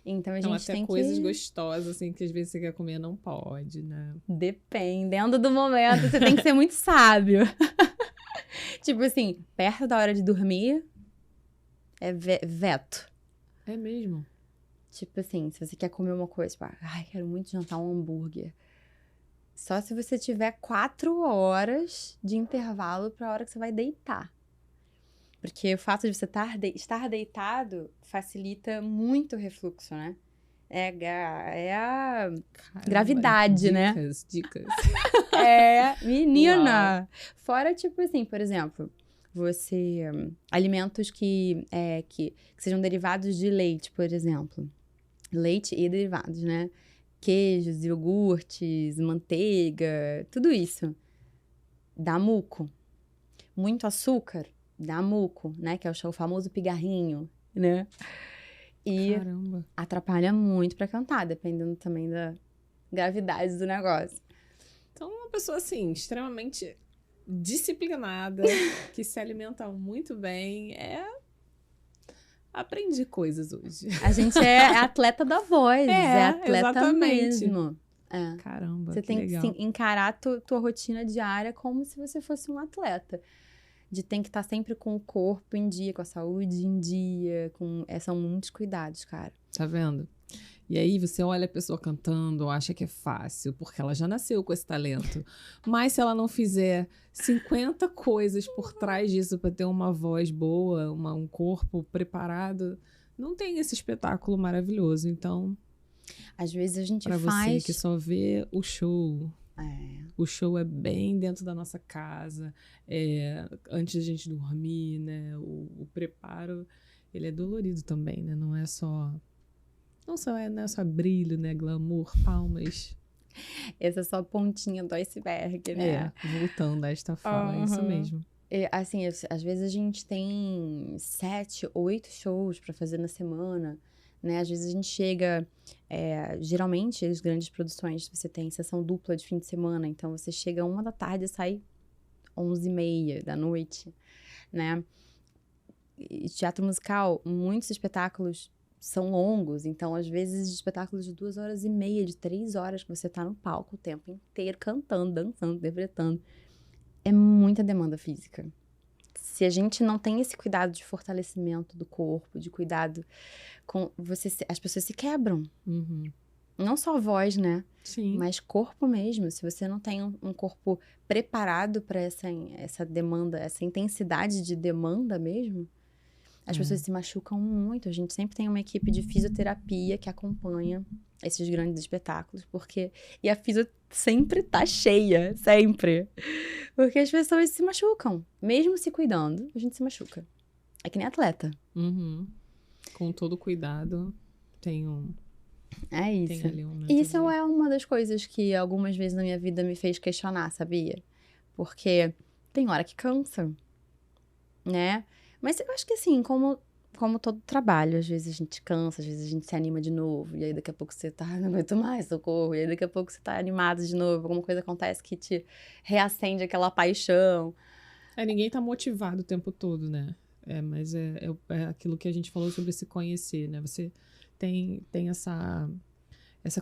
Então, a gente até tem coisas gostosas, assim, que às vezes você quer comer, não pode, né? Dependendo do momento, você tem que ser muito sábio. Tipo assim, perto da hora de dormir, é veto. É mesmo? Tipo assim, se você quer comer uma coisa, tipo, quero muito jantar um hambúrguer. Só se você tiver 4 horas de intervalo para a hora que você vai deitar. Porque o fato de você estar deitado facilita muito o refluxo, né? É a gravidade, né? Dicas. Menina! Uau. Fora, tipo assim, por exemplo, alimentos que sejam derivados de leite, por exemplo. Leite e derivados, né? Queijos, iogurtes, manteiga, tudo isso. Dá muco. Muito açúcar, dá muco, né? Que é o famoso pigarrinho, né? E Caramba. atrapalha muito pra cantar, dependendo também da gravidade do negócio. Então, uma pessoa, assim, extremamente disciplinada, que se alimenta muito bem, aprendi coisas hoje. A gente é atleta da voz, é atleta exatamente. mesmo. Caramba, você tem legal. que encarar tua rotina diária como se você fosse um atleta. Tem que estar sempre com o corpo em dia, com a saúde em dia, são muitos cuidados, cara. Tá vendo? E aí você olha a pessoa cantando, acha que é fácil, porque ela já nasceu com esse talento. Mas se ela não fizer 50 coisas por trás disso para ter uma voz boa, um corpo preparado, não tem esse espetáculo maravilhoso. Então, às vezes a gente faz... Pra você que só vê o show... O show é bem dentro da nossa casa, antes da gente dormir, né? O preparo ele é dolorido também, né? Não é só brilho, né? Glamour, palmas. Essa é só a pontinha do iceberg, né? Voltando a esta fala, é isso mesmo. Assim, às vezes a gente tem 7, 8 shows pra fazer na semana, né? Às vezes a gente chega... geralmente, as grandes produções, você tem sessão dupla de fim de semana, então você chega 1 da tarde e sai 11h30 da noite, né? E teatro musical, muitos espetáculos são longos, então às vezes espetáculos de 2h30, de 3 horas, que você tá no palco o tempo inteiro, cantando, dançando, interpretando. É muita demanda física. Se a gente não tem esse cuidado de fortalecimento do corpo, de cuidado com... as pessoas se quebram. Uhum. Não só a voz, né? Sim. Mas corpo mesmo. Se você não tem um corpo preparado para essa demanda, essa intensidade de demanda mesmo, as pessoas se machucam muito. A gente sempre tem uma equipe de fisioterapia que acompanha esses grandes espetáculos, e a fisio sempre tá cheia, sempre. Porque as pessoas se machucam. Mesmo se cuidando, a gente se machuca. É que nem atleta. Uhum. Com todo cuidado, tem isso. Tem ali um Isso é uma das coisas que algumas vezes na minha vida me fez questionar, sabia? Porque tem hora que cansa, né? Mas eu acho que assim, como todo trabalho, às vezes a gente cansa, às vezes a gente se anima de novo, e aí daqui a pouco você tá, não aguento mais, socorro, e aí daqui a pouco você tá animado de novo, alguma coisa acontece que te reacende aquela paixão. Ninguém tá motivado o tempo todo, né? Mas é aquilo que a gente falou sobre se conhecer, né? Você tem essa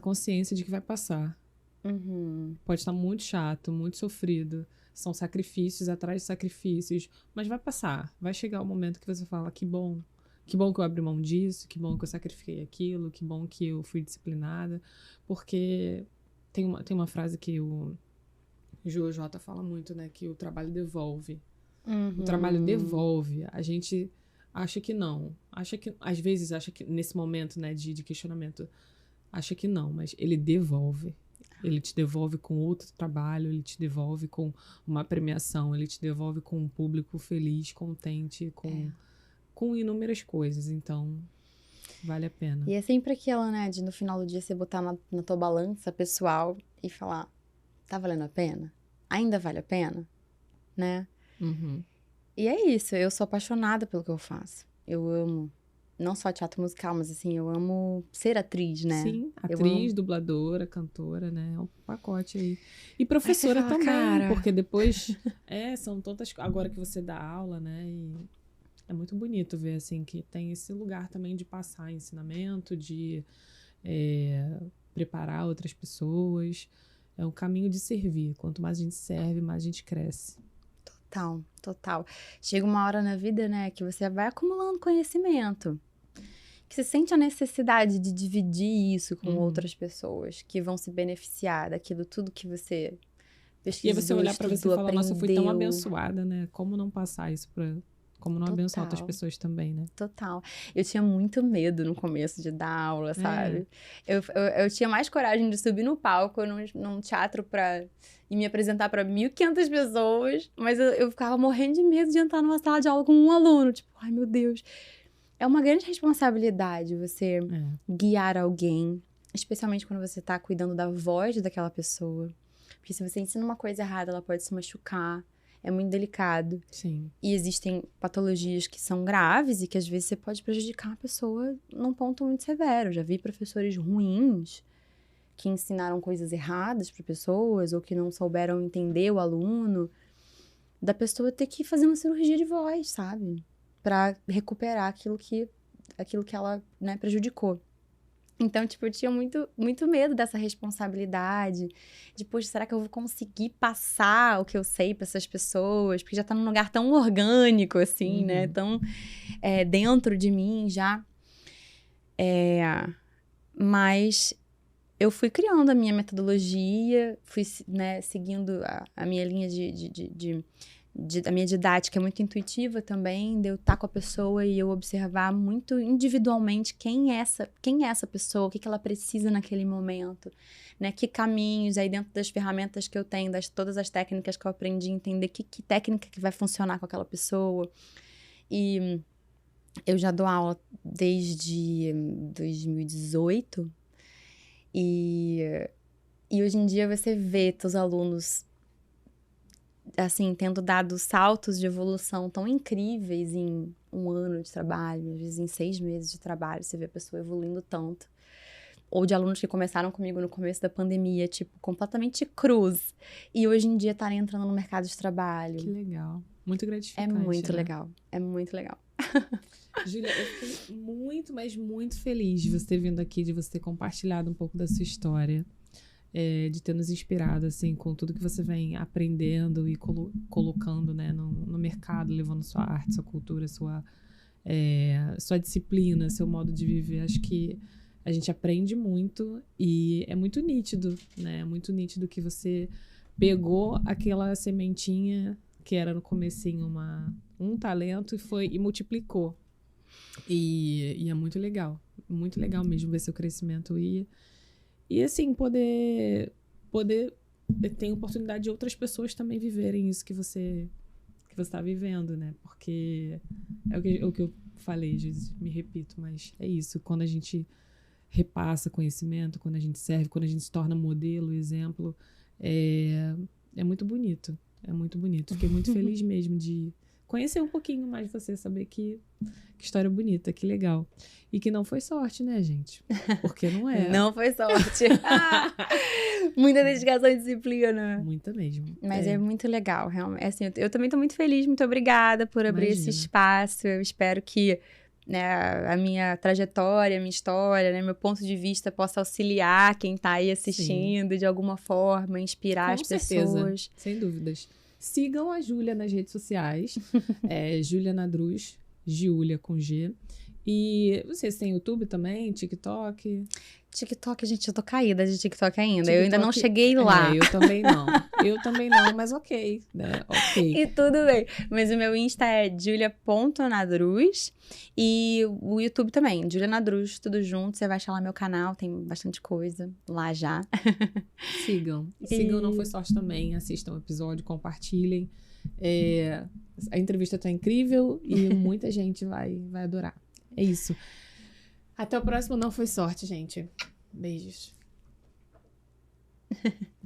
consciência de que vai passar. Uhum. Pode estar muito chato, muito sofrido. São sacrifícios atrás de sacrifícios. Mas vai passar. Vai chegar o momento que você fala, que bom que eu abri mão disso, que bom que eu sacrifiquei aquilo, que bom que eu fui disciplinada. Porque tem uma frase que o Jojo Jota fala muito, né? Que o trabalho devolve. Uhum. O trabalho devolve. A gente acha que não. Às vezes acha que nesse momento, né, de questionamento, acha que não, mas ele devolve. Ele te devolve com outro trabalho, ele te devolve com uma premiação, ele te devolve com um público feliz, contente, com inúmeras coisas. Então, vale a pena. E é sempre aquela, né, de no final do dia você botar na tua balança pessoal e falar, tá valendo a pena? Ainda vale a pena? Né? Uhum. E é isso, eu sou apaixonada pelo que eu faço. Eu amo, não só teatro musical, mas assim, eu amo ser atriz, né? Sim, atriz, dubladora, cantora, né? É um pacote aí. E professora fala, também, cara... porque depois... são tantas... Agora que você dá aula, né? E é muito bonito ver, assim, que tem esse lugar também de passar ensinamento, de preparar outras pessoas. É um caminho de servir. Quanto mais a gente serve, mais a gente cresce. Total. Chega uma hora na vida, né, que você vai acumulando conhecimento. Que você sente a necessidade de dividir isso com outras pessoas que vão se beneficiar daquilo tudo que você pesquisou, e aí você olhar pra você e falar, aprendeu. nossa, eu fui tão abençoada, né? Como não passar isso como não abençoar outras pessoas também, né? Total. Eu tinha muito medo no começo de dar aula, sabe? Eu tinha mais coragem de subir no palco num teatro e me apresentar pra 1.500 pessoas, mas eu ficava morrendo de medo de entrar numa sala de aula com um aluno. Tipo, ai meu Deus. É uma grande responsabilidade você guiar alguém, especialmente quando você tá cuidando da voz daquela pessoa. Porque se você ensina uma coisa errada, ela pode se machucar. É muito delicado. Sim. E existem patologias que são graves e que às vezes você pode prejudicar a pessoa num ponto muito severo. Já vi professores ruins que ensinaram coisas erradas para pessoas ou que não souberam entender o aluno, da pessoa ter que fazer uma cirurgia de voz, sabe? Para recuperar aquilo que ela, né, prejudicou. Então, tipo, eu tinha muito, muito medo dessa responsabilidade, de, poxa, será que eu vou conseguir passar o que eu sei para essas pessoas? Porque já tá num lugar tão orgânico, assim, né? Tão dentro de mim já. Mas eu fui criando a minha metodologia, fui, né, seguindo a minha linha a minha didática é muito intuitiva também, de eu estar com a pessoa e eu observar muito individualmente quem é essa pessoa, o que ela precisa naquele momento, né? Que caminhos, aí dentro das ferramentas que eu tenho, todas as técnicas que eu aprendi, entender que técnica que vai funcionar com aquela pessoa. E Eu já dou aula desde 2018 e hoje em dia você vê teus alunos, assim, tendo dado saltos de evolução tão incríveis em 1 ano de trabalho, às vezes em 6 meses de trabalho, você vê a pessoa evoluindo tanto. Ou de alunos que começaram comigo no começo da pandemia, tipo, completamente cruz. E hoje em dia estarem entrando no mercado de trabalho. Que legal. Muito gratificante, É muito né? legal. É muito legal. Júlia, eu fiquei muito, mas muito feliz de você ter vindo aqui, de você ter compartilhado um pouco da sua história, de ter nos inspirado, assim, com tudo que você vem aprendendo e colocando, né, no mercado, levando sua arte, sua cultura, sua disciplina, seu modo de viver. Acho que a gente aprende muito e é muito nítido, né? É muito nítido que você pegou aquela sementinha que era no comecinho um talento e multiplicou. E é muito legal mesmo ver seu crescimento e assim, poder ter a oportunidade de outras pessoas também viverem isso que você está vivendo, né? Porque é o que eu falei, às vezes me repito, mas é isso. Quando a gente repassa conhecimento, quando a gente serve, quando a gente se torna modelo, exemplo, é muito bonito. É muito bonito. Fiquei muito feliz mesmo de conhecer um pouquinho mais de você, saber que história bonita, que legal. E que não foi sorte, né, gente? Porque não é. Não foi sorte. Muita dedicação e disciplina. Muita mesmo. Mas é muito legal, realmente. Assim, eu também estou muito feliz, muito obrigada por abrir esse espaço. Eu espero que, né, a minha trajetória, a minha história, né, meu ponto de vista possa auxiliar quem está aí assistindo. Sim. De alguma forma, inspirar as pessoas. Sem dúvidas. Sigam a Júlia nas redes sociais. Júlia Nadruz, Giulia com G. E vocês têm YouTube também, TikTok? TikTok, gente, eu tô caída de TikTok ainda. TikTok, eu ainda não cheguei lá. Eu também não. Mas ok, né? Ok. E tudo bem. Mas o meu Insta é julia.nadruz. E o YouTube também, Júlia Nadruz, tudo junto. Você vai achar lá meu canal, tem bastante coisa lá já. Sigam. Não foi sorte também. Assistam o episódio, compartilhem. A entrevista tá incrível e muita gente vai adorar. É isso. Até o próximo Não Foi Sorte, gente. Beijos.